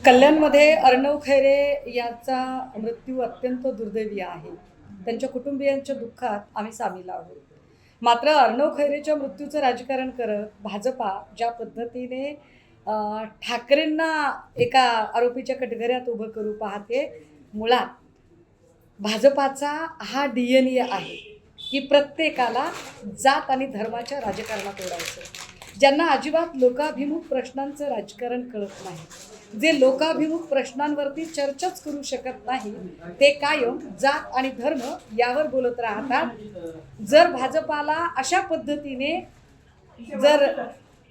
कल्याणमध्ये अर्णव खैरे यांचा मृत्यू अत्यंत दुर्दैवी आहे. त्यांच्या कुटुंबियांच्या दुःखात आम्ही सामील आहोत. मात्र अर्णव खैरेच्या मृत्यूचं राजकारण करत भाजपा ज्या पद्धतीने ठाकरेंना एका आरोपीच्या कटघऱ्यात उभं करू पाहते, मुळात भाजपाचा हा DNA आहे की प्रत्येकाला जात आणि धर्माच्या राजकारणात ओढायचं. ज्यांना अजिबात लोकाभिमुख प्रश्नांचं राजकारण कळत नाही, जे लोकाभिमुख प्रश्नांवरती चर्चाच करू शकत नाही, ते कायम जात आणि धर्म यावर बोलत राहतात. जर भाजपाला अशा पद्धतीने जर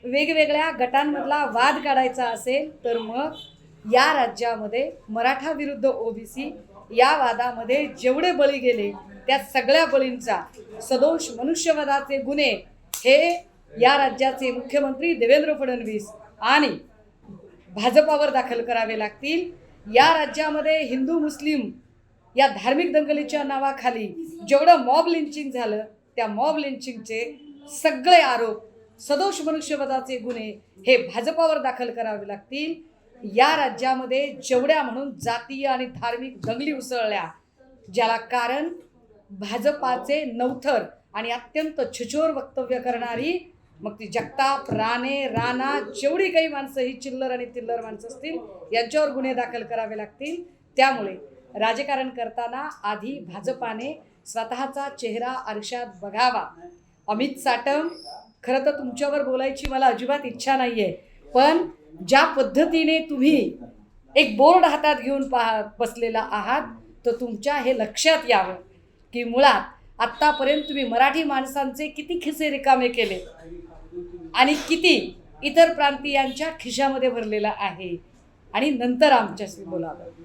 वेगवेगळ्या गटांमधला वाद काढायचा असेल तर मग या राज्यामध्ये मराठा विरुद्ध OBC या वादामध्ये जेवढे बळी गेले त्या सगळ्या बळींचा सदोष मनुष्यवधाचे गुन्हे हे या राज्याचे मुख्यमंत्री देवेंद्र फडणवीस आणि भाजपावर दाखल करावे लागतील. या राज्यामध्ये हिंदू मुस्लिम या धार्मिक दंगलीच्या नावाखाली जेवढं मॉब लिंचिंग झालं त्या मॉब लिंचिंगचे सगळे आरोप सदोष मनुष्यवधाचे गुन्हे हे भाजपावर दाखल करावे लागतील. या राज्यामध्ये जेवढ्या म्हणून जातीय आणि धार्मिक दंगली उसळल्या, ज्याला कारण भाजपाचे नवथर आणि अत्यंत छुचोर वक्तव्य करणारी, मग ती जगताप, राणा जेवढी काही माणसं ही चिल्लर आणि तिल्लर माणसं असतील यांच्यावर गुन्हे दाखल करावे लागतील. त्यामुळे राजकारण करताना आधी भाजपाने स्वतःचा चेहरा आरशात बघावा. अमित साटम, खरं तर तुमच्यावर बोलायची मला अजिबात इच्छा नाही आहे, पण ज्या पद्धतीने तुम्ही एक बोर्ड हातात घेऊन बसलेला आहात तर तुमच्या हे लक्षात यावं की मुळात आत्तापर्यंत तुम्ही मराठी माणसांचे किती खिसे रिकामे केले आणि किती इतर प्रांतीयांच्या खिशामध्ये भरलेला आहे, आणि नंतर आमच्याशी बोलावं.